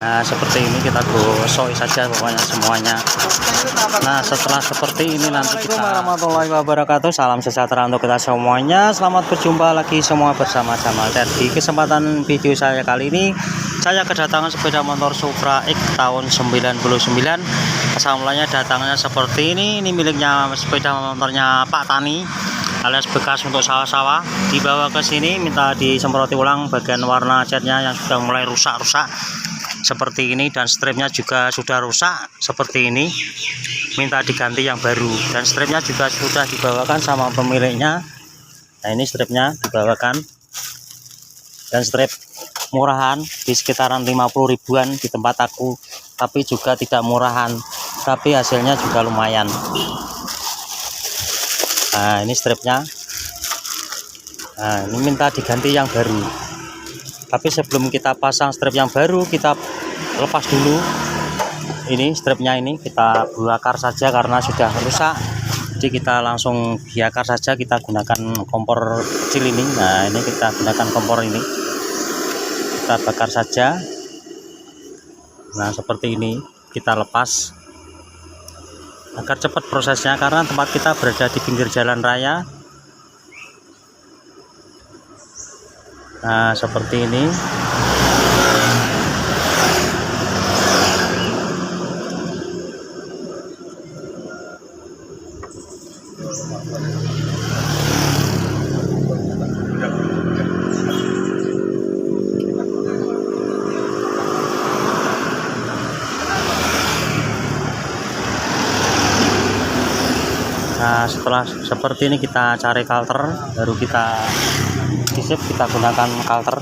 Nah, seperti ini kita gosok saja pokoknya semuanya. Nah, setelah seperti ini nanti kita warahmatullahi wabarakatuh. Salam sejahtera untuk kita semuanya. Selamat berjumpa lagi semua bersama-sama. Dan di kesempatan video saya kali ini, saya kedatangan sepeda motor Supra X tahun 99. Asal mulanya datangnya seperti ini. Ini miliknya sepeda motornya Pak Tani, alias bekas untuk sawah-sawah. Dibawa ke sini minta disemproti ulang bagian warna catnya yang sudah mulai rusak-rusak seperti ini, dan stripnya juga sudah rusak seperti ini, minta diganti yang baru. Dan stripnya juga sudah dibawakan sama pemiliknya. Nah, ini stripnya dibawakan, dan strip murahan di sekitaran 50 ribuan di tempat aku, tapi juga tidak murahan, tapi hasilnya juga lumayan. Nah, ini stripnya. Nah, ini minta diganti yang baru. Tapi sebelum kita pasang strip yang baru, kita lepas dulu ini stripnya. Ini kita bakar saja karena sudah rusak, jadi kita langsung biakar saja. Kita gunakan kompor kecil ini. Nah, ini kita gunakan kompor ini, kita bakar saja. Nah, seperti ini kita lepas agar cepat prosesnya, karena tempat kita berada di pinggir jalan raya. Nah, seperti ini. Nah, setelah seperti ini kita cari kalter, baru kita disip, kita gunakan kalter.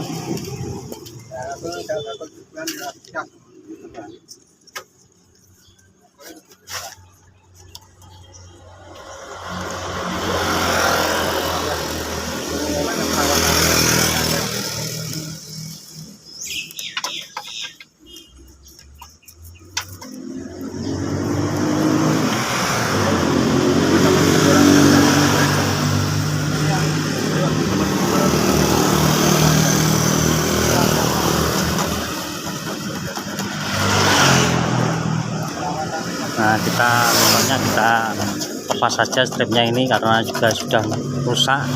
Nah, kita lepas saja stripnya ini karena juga sudah rusak.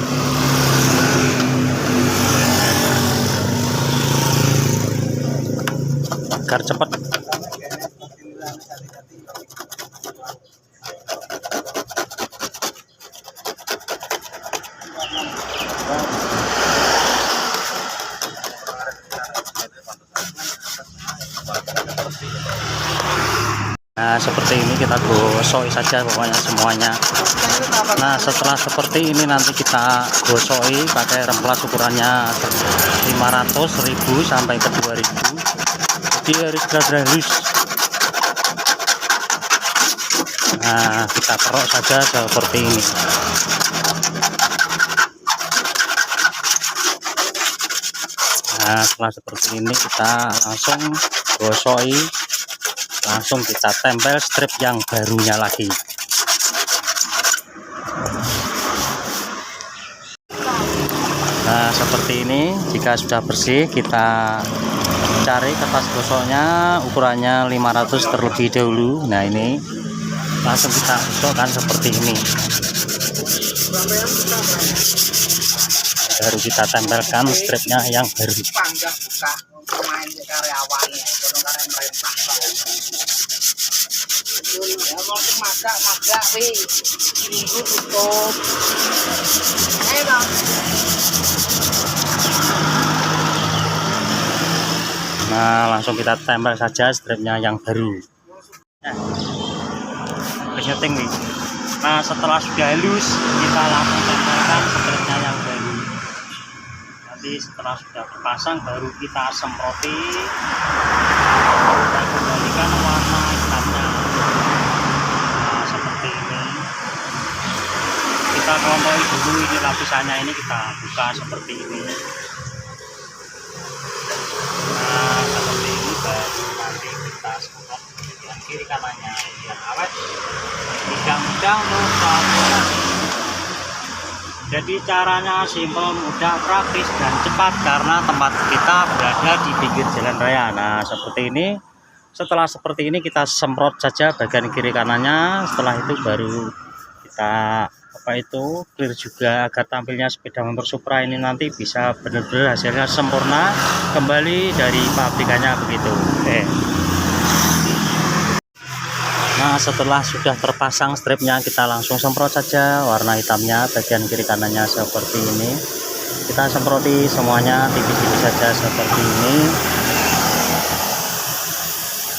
Agar cepat. Nah, seperti ini kita gosok saja pokoknya semuanya. Nah, setelah seperti ini nanti kita gosoi pakai remplas ukurannya 500.000 sampai ke 2000. Jadi harus halus. Nah, kita kerok saja seperti ini. Nah, setelah seperti ini kita langsung gosoi, langsung kita tempel strip yang barunya lagi. Nah, seperti ini. Jika sudah bersih, kita cari kertas gosoknya ukurannya 500 terlebih dahulu. Nah, ini langsung kita gosokkan seperti ini, baru kita tempelkan stripnya yang baru. Nah, langsung kita tempel saja stripnya yang baru. Nyeting nih. Nah, setelah sudah halus, kita langsung tempelkan stripnya yang baru. Nanti setelah sudah terpasang, baru kita semproti, kita kembalikan warna hitamnya. Nah, seperti ini. Kita kelompoki dulu ini lapisannya, ini kita buka seperti ini. Nah, seperti ini, baru nanti kita semprot bagian kiri kanannya biar awet, tidak mudah untuk Jadi caranya simpel, mudah, praktis, dan cepat karena tempat kita berada di pinggir jalan raya. Nah, seperti ini. Setelah seperti ini kita semprot saja bagian kiri kanannya. Setelah itu baru kita clear juga agar tampilnya sepeda motor Supra ini nanti bisa benar-benar hasilnya sempurna kembali dari pabrikannya begitu. Oke. Nah, setelah sudah terpasang stripnya kita langsung semprot saja warna hitamnya bagian kiri kanannya seperti ini. Kita semproti semuanya tipis-tipis saja seperti ini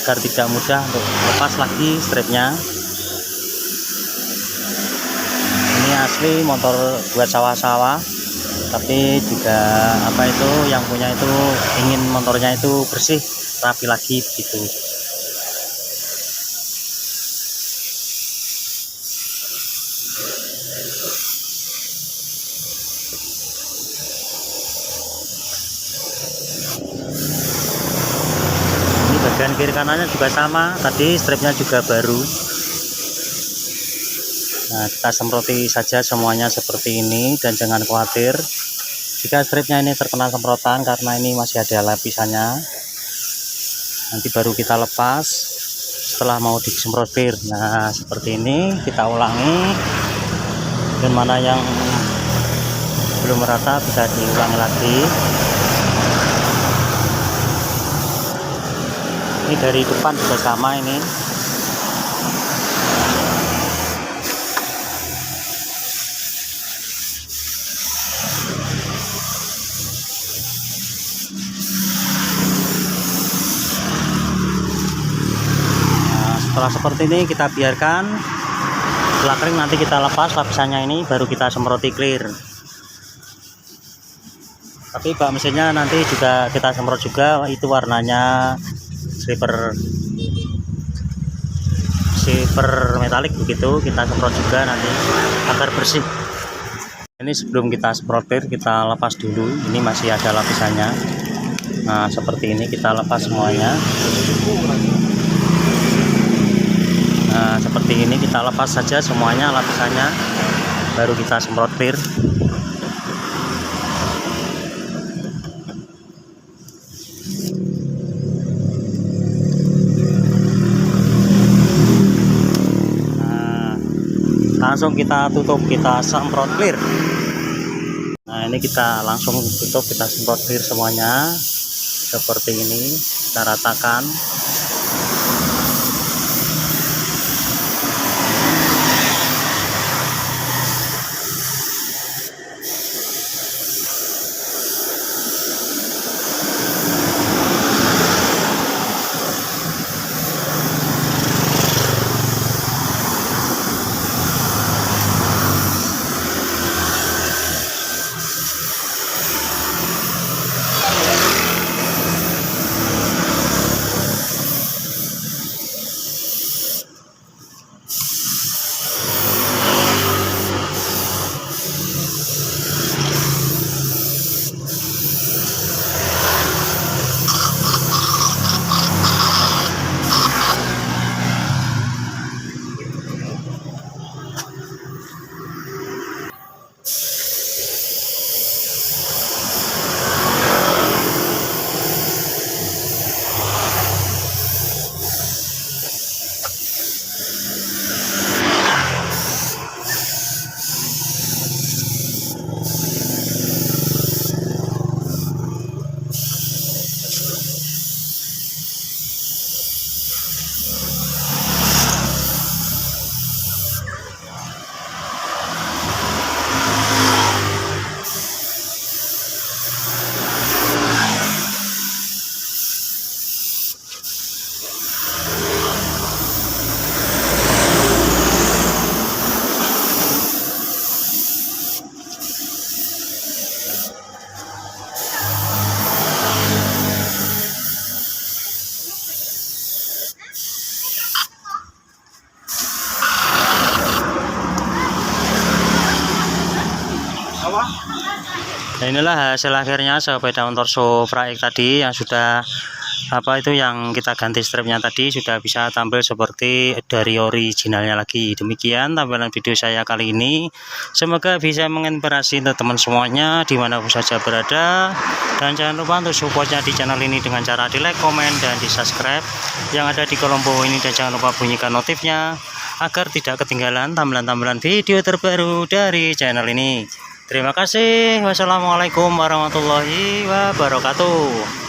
agar tidak mudah untuk lepas lagi stripnya. Ini asli motor buat sawah-sawah, tapi juga yang punya itu ingin motornya itu bersih rapi lagi begitu. Bagian kiri kanannya juga sama, tadi stripnya juga baru. Nah, kita semproti saja semuanya seperti ini dan jangan khawatir jika stripnya ini terkena semprotan karena ini masih ada lapisannya. Nanti baru kita lepas setelah mau disemprot clear. Nah, seperti ini kita ulangi, dan mana yang belum merata bisa diulangi lagi. Ini dari depan juga sama ini. Nah, setelah seperti ini kita biarkan setelah kering, nanti kita lepas lapisannya ini baru kita semproti clear. Tapi bak mesinnya nanti juga kita semprot juga, itu warnanya silver metalik begitu, kita semprot juga nanti agar bersih. Ini sebelum kita semprot clear kita lepas dulu, ini masih ada lapisannya. Nah, seperti ini kita lepas semuanya. Nah, seperti ini kita lepas saja semuanya lapisannya, baru kita semprot clear. Langsung kita tutup, kita semprot clear. Nah, ini kita langsung tutup, kita semprot clear semuanya seperti ini, kita ratakan. Nah, inilah hasil akhirnya sepeda motor Supra X tadi yang sudah apa itu yang kita ganti stripnya tadi sudah bisa tampil seperti dari originalnya lagi. Demikian tampilan video saya kali ini, semoga bisa menginspirasi untuk teman semuanya dimanapun saja berada. Dan jangan lupa untuk supportnya di channel ini dengan cara di like, komen, dan di subscribe yang ada di kolom bawah ini, dan jangan lupa bunyikan notifnya agar tidak ketinggalan tampilan-tampilan video terbaru dari channel ini. Terima kasih. Wassalamualaikum warahmatullahi wabarakatuh.